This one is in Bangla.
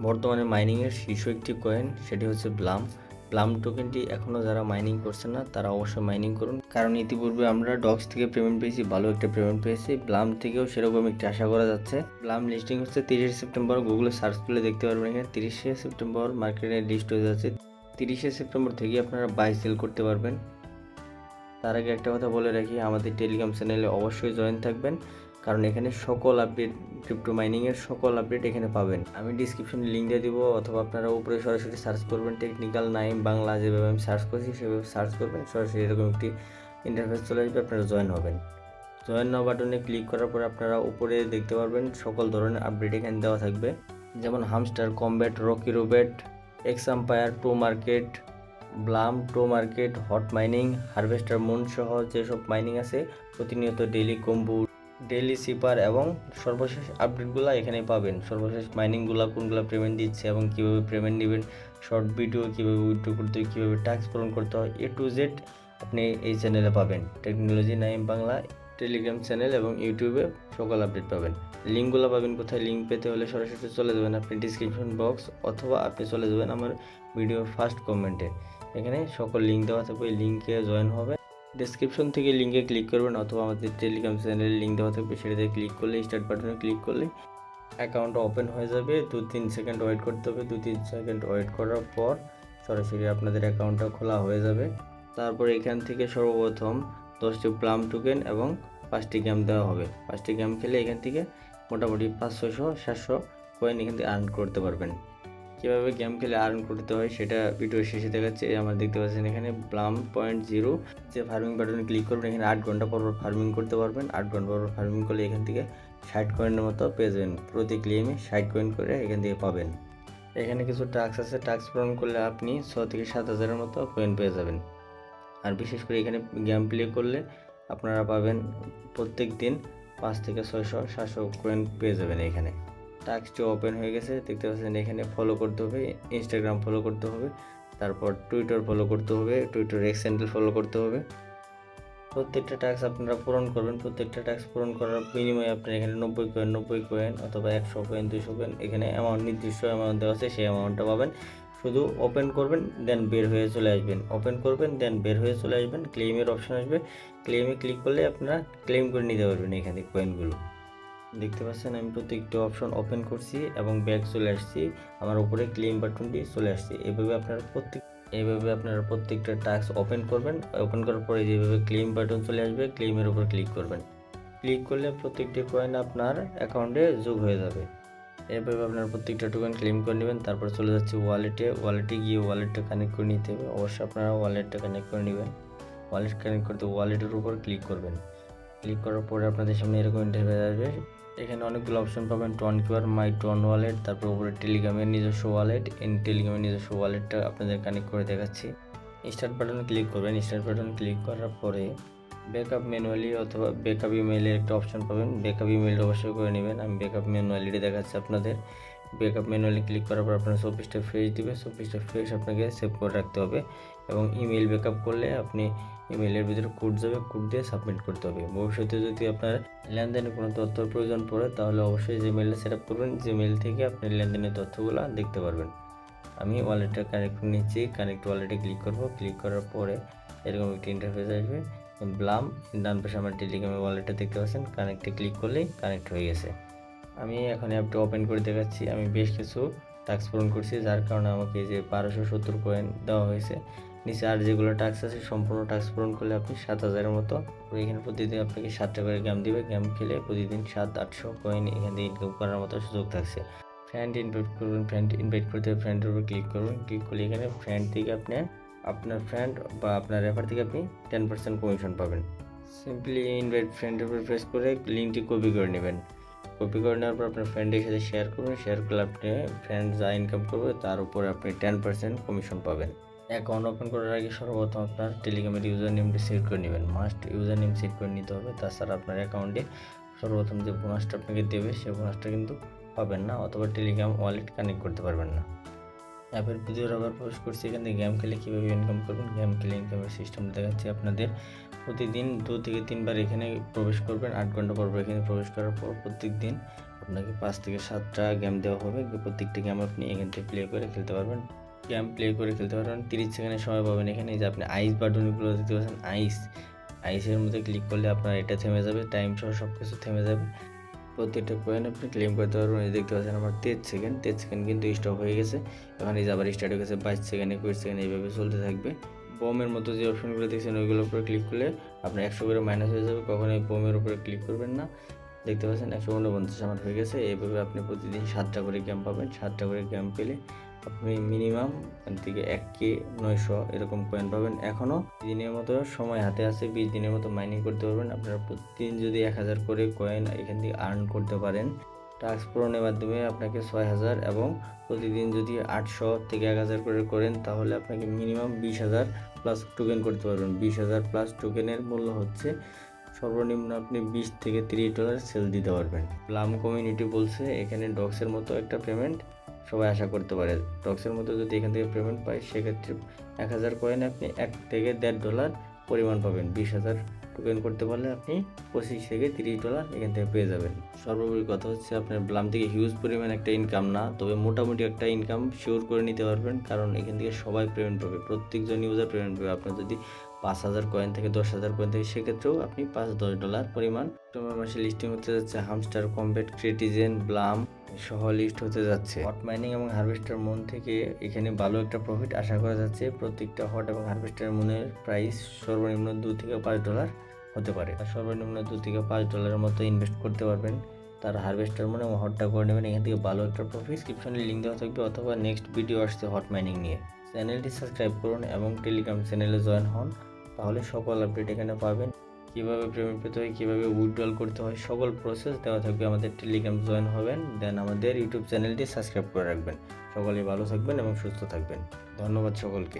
বর্তমানে মাইনিংয়ের শীর্ষ একটি কয়েন, সেটি হচ্ছে ব্লাম। ব্লাম টোকেনটি এখনও যারা মাইনিং করছেন না তারা অবশ্যই মাইনিং করুন, কারণ ইতিপূর্বে আমরা ডক্স থেকে পেমেন্ট পেয়েছি, ভালো একটা পেমেন্ট পেয়েছি। ব্লাম থেকেও সেরকম একটি আশা করা যাচ্ছে। ব্লাম লিস্টিং হচ্ছে 30 সেপ্টেম্বর। গুগলে সার্চ করলে দেখতে পারবেন এখানে 30 সেপ্টেম্বর মার্কেটে লিস্ট হয়ে যাচ্ছে। 30 সেপ্টেম্বর থেকেই আপনারা বাই সেল করতে পারবেন। তার আগে একটা কথা বলে রাখি, আমাদের টেলিগ্রাম চ্যানেলে অবশ্যই জয়েন থাকবেন, কারণ এখানে সকল আপডেট, ক্রিপ্টো মাইনিংয়ের সকল আপডেট এখানে পাবেন। আমি ডিসক্রিপশনে লিঙ্ক দিয়ে দিব, অথবা আপনারা উপরে সরাসরি সার্চ করবেন টেকনিক্যাল নাইম বাংলা, যেভাবে আমি সার্চ করছি সেভাবে সার্চ করবেন, সরাসরি এরকম একটি ইন্টারফেস চলে আসবে, আপনারা জয়েন হবেন। জয়েন নাও বাটনে ক্লিক করার পরে আপনারা উপরে দেখতে পারবেন সকল ধরনের আপডেট এখানে দেওয়া থাকবে, যেমন Hamster Kombat, Rocky Rabbit, X Empire, Tomarket, Blum, Tomarket, Hot mining, harvester moon সহ যেসব মাইনিং আছে প্রতিনিয়ত ডেইলি কম্বু, ডেইলি সিপার এবং সর্বশেষ আপডেটগুলো এখানে পাবেন। সর্বশেষ মাইনিংগুলো কোনগুলো পেমেন্ট দিচ্ছে এবং কীভাবে পেমেন্ট নেবেন, শর্ট ভিডিও কীভাবে উইথড্র করতে হয়, কীভাবে টাস্ক পূরণ করতে হয়, A to Z আপনি এই চ্যানেলে পাবেন। Technology Naim Bangla Telegram channel এবং ইউটিউবে সকল আপডেট পাবেন। লিঙ্কগুলো পাবেন কোথায়? লিঙ্ক পেতে হলে সরাসরি চলে যাবেন আপনি ডিসক্রিপশন বক্স, অথবা আপনি চলে যাবেন আমার ভিডিওর ফার্স্ট কমেন্টে, এখানে সকল লিঙ্ক দেওয়া থাকবে, লিঙ্কে জয়েন হবে। ডেসক্রিপশন থেকে লিঙ্কে ক্লিক করবেন, অথবা আমাদের টেলিগ্রাম চ্যানেলের লিঙ্ক দেওয়া থাকবে, সেটাতে ক্লিক করলে স্টার্ট বাটনে ক্লিক করলে অ্যাকাউন্ট ওপেন হয়ে যাবে। 2-3 সেকেন্ড ওয়েট করতে হবে। 2-3 সেকেন্ড ওয়েট করার পর সরাসরি আপনাদের অ্যাকাউন্টটা খোলা হয়ে যাবে। তারপর এখান থেকে সর্বপ্রথম 10টি প্লাম টোকেন এবং 5টি গেম দেওয়া হবে। 5টি গেম খেলে এখান থেকে মোটামুটি 500-600-700 কয়েন এখান থেকে আর্ন করতে পারবেন। কীভাবে গেম খেলে আর্ন করতে হয় সেটা ভিডিওর শেষে দেখাচ্ছে। আমার দেখতে পাচ্ছেন এখানে ব্লাম 0.0 যে ফার্মিং বাটনে ক্লিক করবেন, এখানে 8 ঘন্টা পর ফার্মিং করতে পারবেন। 8 ঘন্টা পর ফার্মিং করলে এখান থেকে 60 কয়েনের মতো পেয়ে যাবেন। প্রতি ক্লেমে 60 কয়েন করে এখান থেকে পাবেন। এখানে কিছু টাস্ক আছে, টাস্ক পূরণ করলে আপনি 6 থেকে 7 হাজারের মতো কয়েন পেয়ে যাবেন। আর বিশেষ করে এখানে গেম প্লে করলে আপনারা পাবেন প্রত্যেক দিন 5 থেকে 600-700 কয়েন পেয়ে যাবেন। এখানে টাস্কটি ওপেন হয়ে গেছে, দেখতে পাচ্ছেন এখানে ফলো করতে হবে, ইনস্টাগ্রাম ফলো করতে হবে, তারপর টুইটার ফলো করতে হবে, টুইটার এক্স হ্যান্ডেল ফলো করতে হবে। প্রত্যেকটা টাস্ক আপনারা পূরণ করবেন। প্রত্যেকটা টাস্ক পূরণ করার বিনিময়ে আপনার এখানে 90 কয়েন অথবা 100 কয়েন, 200 কয়েন, এখানে অ্যামাউন্ট নির্দিষ্ট অ্যামাউন্ট দেওয়া আছে, সেই অ্যামাউন্টটা পাবেন। শুধু ওপেন করবেন, দেন বের হয়ে চলে আসবেন, ওপেন করবেন, দেন বের হয়ে চলে আসবেন। ক্লেমের অপশন আসবে, ক্লেমে ক্লিক করলে আপনারা ক্লেম করে নিতে পারবেন এখানে কয়েনগুলো। দেখতে পাচ্ছেন আমি প্রত্যেকটা অপশন ওপেন করছি এবং ব্যাক চলে আসছি, আমার উপরে ক্লেম বাটনটি চলে আসছে। এইভাবে আপনারা প্রত্যেকটা টাস্ক ওপেন করবেন। ওপেন করার পরে যেভাবে ক্লেম বাটন চলে আসবে, ক্লেমের উপর ক্লিক করবেন। ক্লিক করলে প্রত্যেকটি কয়েন আপনার অ্যাকাউন্টে যোগ হয়ে যাবে। এভাবে আপনার প্রত্যেকটা টোকেন ক্লেম করে নেবেন। তারপর চলে যাচ্ছে ওয়ালেটে গিয়ে ওয়ালেটটা কানেক্ট করে নিতে হবে। অবশ্যই আপনারা ওয়ালেটটা কানেক্ট করে নেবেন। ওয়ালেট কানেক্ট করতে ওয়ালেটের উপর ক্লিক করবেন। ক্লিক করার পরে আপনাদের সামনে এরকম ইন্টারফেস আসবে। এখানে অনেকগুলো অপশন পাবেন, টন কিউআর, মাই টন ওয়ালেট, তারপর উপরে টেলিগ্রামের নিজস্ব ওয়ালেট। টেলিগ্রামের নিজস্ব ওয়ালেটটা আপনাদের কানেক্ট করে দেখাচ্ছি। স্টার্ট বাটনে ক্লিক করবেন। স্টার্ট বাটনে ক্লিক করার পরে ব্যাকআপ ম্যানুয়ালি অথবা ব্যাকআপ ইমেইলের একটা অপশন পাবেন। ব্যাকআপ ইমেইলটা অবশ্যই করে নেবেন। আমি ব্যাকআপ ম্যানুয়ালিটি দেখাচ্ছি আপনাদের। ব্যাকআপ ম্যানুয়ালি ক্লিক করার পর আপনার 24টা ফেজ দিবে। 24টা ফেজ আপনাকে সেভ করে রাখতে হবে, এবং ইমেইল ব্যাকআপ করলে আপনি ইমেইলের ভিতরে কোড যাবে, কোড দিয়ে সাবমিট করতে হবে। ভবিষ্যতে যদি আপনার লেনদেনের কোনো তথ্যর প্রয়োজন পড়ে তাহলে অবশ্যই জিমেইলটা সেট আপ করবেন। জিমেইল থেকে আপনি লেনদেনের তথ্যগুলো দেখতে পারবেন। আমি ওয়ালেটটা কানেক্ট করে নিচ্ছি। কানেক্ট ওয়ালেটে ক্লিক করব। ক্লিক করার পরে এরকম একটি ইন্টারফেস আসবে। ব্লাম ডান পাশে আমার টেলিগ্রামের ওয়ালেটটা দেখতে পাচ্ছেন, কানেক্টে ক্লিক করলেই কানেক্ট হয়ে গেছে। আমি এখন অ্যাপটা ওপেন করে দেখাচ্ছি। আমি বেশ কিছু টাস্ক পূরণ করছি, যার কারণে আমাকে যে 1270 কয়েন দেওয়া হয়েছে। নিচে আর যেগুলো টাস্ক আছে সম্পূর্ণ টাস্ক পূরণ করলে আপনি 7000-এর মতো, এখানে প্রতিদিন আপনাকে 7টা করে গেম দিবে। গেম খেলে প্রতিদিন 700-800 কয়েন এখান থেকে ইনকাম করার মতো সুযোগ থাকছে। ফ্রেন্ড ইনভাইট করবেন। ফ্রেন্ড ইনভাইট করতে ফ্রেন্ডের উপর ক্লিক করবেন। ক্লিক করলে এখানে ফ্রেন্ড থেকে আপনি আপনার ফ্রেন্ড বা আপনার রেফার থেকে আপনি 10% কমিশন পাবেন। সিম্পলি ইনভাইট ফ্রেন্ডের উপর প্রেস করে লিঙ্কটি কপি করে নেবেন। কপি করে নেওয়ার পর আপনার ফ্রেন্ডের সাথে শেয়ার করবেন। শেয়ার করলে আপনি ফ্রেন্ড যা ইনকাম করবে তার উপরে আপনি 10% কমিশন পাবেন। অ্যাকাউন্ট ওপেন করার আগে সর্বপ্রথম আপনার টেলিগ্রামের ইউজার নেমটি সেট করে নেবেন। মাস্ট ইউজার নেম সেট করে নিতে হবে, তাছাড়া আপনার অ্যাকাউন্টে সর্বপ্রথম যে বোনাসটা আপনাকে দেবে সেই বোনাসটা কিন্তু পাবেন না, অথবা টেলিগ্রাম ওয়ালেট কানেক্ট করতে পারবেন না। অ্যাপের ভিডিওর আবার প্রবেশ করছি। এখান থেকে গেম খেলে কীভাবে ইনকাম করবেন, গেম খেলে ইনকামের সিস্টেমটা দেখাচ্ছি আপনাদের। প্রতিদিন 2 থেকে 3 বার এখানে প্রবেশ করবেন। 8 ঘন্টা পর এখানে প্রবেশ করার পর প্রত্যেক দিন আপনাকে 5 থেকে 7টা গেম দেওয়া হবে, প্রত্যেকটা গেম আপনি এখান থেকে প্লে করে খেলতে পারবেন। গেম প্লে করে খেলতে পারবেন, 30 সেকেন্ডের সময় পাবেন। এখানে এই যে আপনি আইস বাটনগুলো দেখতে পাচ্ছেন, আইসের মধ্যে ক্লিক করলে আপনার এটা থেমে যাবে, টাইম সহ সব কিছু থেমে যাবে। প্রত্যেকটা কয়েন আপনি ক্লেম করতে পারবেন। এই দেখতে পাচ্ছেন আমার 23 সেকেন্ড কিন্তু স্টপ হয়ে গেছে। এখন এই যে আবার স্টার্ট হয়ে গেছে 22 সেকেন্ড, 21 সেকেন্ড, এইভাবে চলতে থাকবে। বমের মতো যে অপশনগুলো দেখছেন ওইগুলোর উপরে ক্লিক করলে আপনার 100 করে মাইনাস হয়ে যাবে, কখনোই বমের উপরে ক্লিক করবেন না। দেখতে পাচ্ছেন 149 আমার হয়ে গেছে। এইভাবে আপনি প্রতিদিন 7টা করে গেম পাবেন। 7টা করে গেম পেলে আপনি মিনিমাম এখান থেকে 1K900 এরকম কয়েন পাবেন। এখনও দিনের মতো সময় হাতে আছে, 20 দিনের মতো মাইনিং করতে পারবেন। আপনারা প্রতিদিন যদি 1000 করে কয়েন এখান থেকে আর্ন করতে পারেন, টাস্ক পূরণের মাধ্যমে আপনাকে 6000, এবং প্রতিদিন যদি 800 থেকে 1000 করে করেন তাহলে আপনাকে মিনিমাম 20,000 প্লাস টোকেন করতে পারবেন। 20,000 প্লাস টোকেনের মূল্য হচ্ছে সর্বনিম্ন আপনি $20 থেকে $30 সেল দিতে পারবেন। প্লাম কমিউনিটি বলছে এখানে ডক্সের মতো একটা পেমেন্ট সবাই আশা করতে পারে। ডক্সের মতো যদি এখান থেকে পেমেন্ট পায় সেক্ষেত্রে 1000 কয়েন আপনি $1 থেকে $1.5 পরিমাণ পাবেন। 20,000 টোকেন করতে পারলে আপনি $25 থেকে $30 এখান থেকে পেয়ে যাবেন। সর্বোপরি কথা হচ্ছে আপনার ব্লাম থেকে হিউজ পরিমাণ একটা ইনকাম না, তবে মোটামুটি একটা ইনকাম শিওর করে নিতে পারবেন, কারণ এখান থেকে সবাই পেমেন্ট পাবে, প্রত্যেকজন ইউজার পেমেন্ট পাবে। আপনার যদি 5,000 কয়েন থেকে 10,000 কয়েন থেকে সেক্ষেত্রেও আপনি $5-10 পরিমাণ অক্টোবর মাসে লিস্টিং হতে যাচ্ছে। হামস্টার, কমব্যাট, ক্রিটিজেন, ব্লাম সহ লিস্ট হতে যাচ্ছে। হট মাইনিং এবং হারভেস্টার মুন থেকে এখানে ভালো একটা প্রফিট আশা করা যাচ্ছে। প্রত্যেকটা হট এবং হারভেস্টার মুনের প্রাইস সর্বনিম্ন $2 থেকে $5 হতে পারে। সর্বনিম্ন $2 থেকে $5 মতো ইনভেস্ট করতে পারবেন। তার হারভেস্টার মনে এবং হটটা করে নেবেন, এখান থেকে ভালো একটা প্রফিট। ডিসক্রিপশনে লিঙ্ক দেওয়া থাকবে, অথবা নেক্সট ভিডিও আসছে হট মাইনিং নিয়ে। চ্যানেলটি সাবস্ক্রাইব করুন এবং টেলিগ্রাম চ্যানেলে জয়েন হন, তাহলে সকল আপডেট এখানে পাবেন। কীভাবে পেমেন্ট পেতে হয়, কীভাবে উইথড্রল করতে হয়, সকল প্রসেস দেওয়া থাকবে। আমাদের টেলিগ্রাম জয়েন হবেন, দেন আমাদের ইউটিউব চ্যানেলটি সাবস্ক্রাইব করে রাখবেন। সকলেই ভালো থাকবেন এবং সুস্থ থাকবেন। ধন্যবাদ সকলকে।